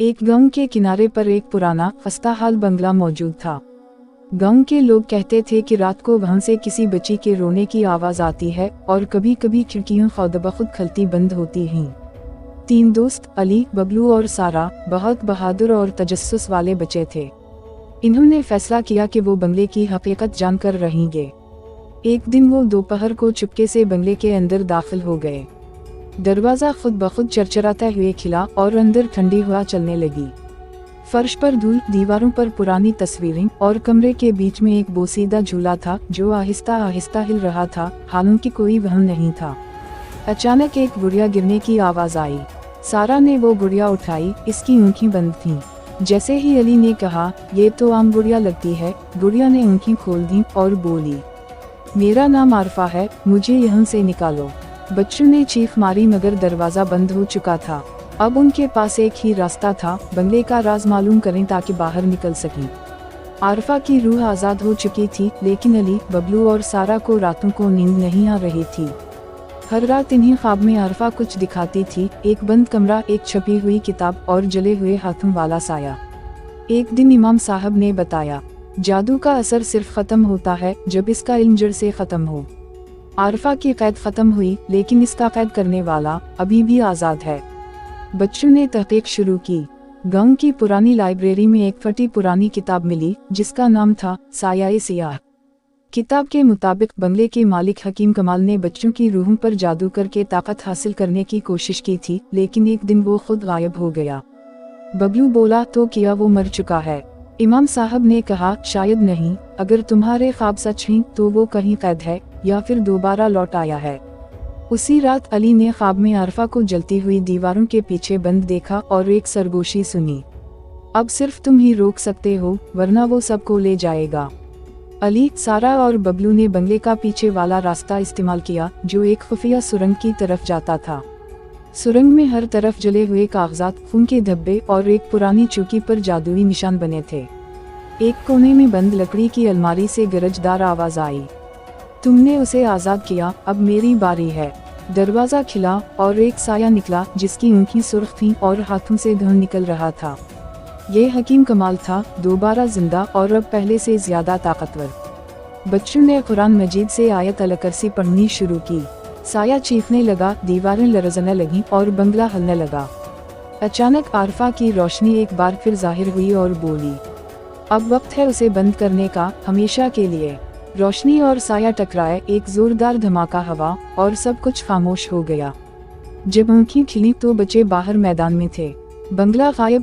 एक गांव के किनारे पर एक पुराना खस्ताहाल बंगला मौजूद था। गांव के लोग कहते थे कि रात को वहां से किसी बच्ची के रोने की आवाज आती है और कभी कभी खिड़कियां खुद ब खुद खलती बंद होती हैं। 3 दोस्त अली, बबलू और सारा बहुत बहादुर और तजस्सुस वाले बच्चे थे। इन्होंने फैसला किया कि वो बंगले की हकीकत जानकर रहेंगे। एक दिन वो दोपहर को चुपके से बंगले के अंदर दाखिल हो गए। दरवाजा खुद ब खुद चरचराते हुए खिला और अंदर ठंडी हवा चलने लगी। फर्श पर धूल, दीवारों पर पुरानी तस्वीरें और कमरे के बीच में एक बोसीदा झूला था जो आहिस्ता आहिस्ता हिल रहा था, हालांकि कोई वहां नहीं था। अचानक एक गुड़िया गिरने की आवाज आई। सारा ने वो गुड़िया उठाई, इसकी आंखें बंद थीं। जैसे ही अली ने कहा, ये तो आम गुड़िया लगती है, गुड़िया ने आंखें खोल दी और बोली, मेरा नाम आरफा है, मुझे यहाँ से निकालो। बच्चों ने चीख मारी मगर दरवाजा बंद हो चुका था। अब उनके पास एक ही रास्ता था, बंगले का राज मालूम करें ताकि बाहर निकल सकें। आरफा की रूह आज़ाद हो चुकी थी, लेकिन अली, बबलू और सारा को रातों को नींद नहीं आ रही थी। हर रात इन्हीं ख्वाब में आरफा कुछ दिखाती थी, एक बंद कमरा, एक छपी हुई किताब और जले हुए हाथों वाला साया। एक दिन इमाम साहब ने बताया, जादू का असर सिर्फ खत्म होता है जब इसका इल्म जड़ से खत्म हो। आरफा की कैद खत्म हुई, लेकिन इसका कैद करने वाला अभी भी आज़ाद है। बच्चों ने तहकीक शुरू की। गांव की पुरानी लाइब्रेरी में एक फटी पुरानी किताब मिली जिसका नाम था साया-ए-सियाह। किताब के मुताबिक बंगले के मालिक हकीम कमाल ने बच्चों की रूहों पर जादू करके ताकत हासिल करने की कोशिश की थी, लेकिन एक दिन वो खुद गायब हो गया। बबलू बोला, तो क्या वो मर चुका है? इमाम साहब ने कहा, शायद नहीं, अगर तुम्हारे ख्वाब सच हैं तो वो कहीं कैद है या फिर दोबारा लौट आया है। उसी रात अली ने ख्वाब में आरफा को जलती हुई दीवारों के पीछे बंद देखा और एक सरगोशी सुनी, अब सिर्फ तुम ही रोक सकते हो, वरना वो सबको ले जाएगा। अली, सारा और बबलू ने बंगले का पीछे वाला रास्ता इस्तेमाल किया जो एक खुफिया सुरंग की तरफ जाता था। सुरंग में हर तरफ जले हुए कागजात, खून के धब्बे और एक पुरानी चौकी पर जादुई निशान बने थे। एक कोने में बंद लकड़ी की अलमारी से गरजदार आवाज आई, तुमने उसे आज़ाद किया, अब मेरी बारी है। दरवाज़ा खिला और एक साया निकला जिसकी आंखें सुर्ख थीं और हाथों से धुआं निकल रहा था। ये हकीम कमाल था, दोबारा जिंदा और अब पहले से ज्यादा ताकतवर। बच्चों ने कुरान मजीद से आयत अल कुर्सी पढ़नी शुरू की। साया चीखने लगा, दीवारें लरज़ने लगीं और बंगला हिलने लगा। अचानक आरफा की रोशनी एक बार फिर जाहिर हुई और बोली, अब वक्त है उसे बंद करने का, हमेशा के लिए। रोशनी और साया टकराए, एक जोरदार धमाका हवा और सब कुछ खामोश हो गया। जब आंखें खिली तो बच्चे बाहर मैदान में थे। बंगला गायब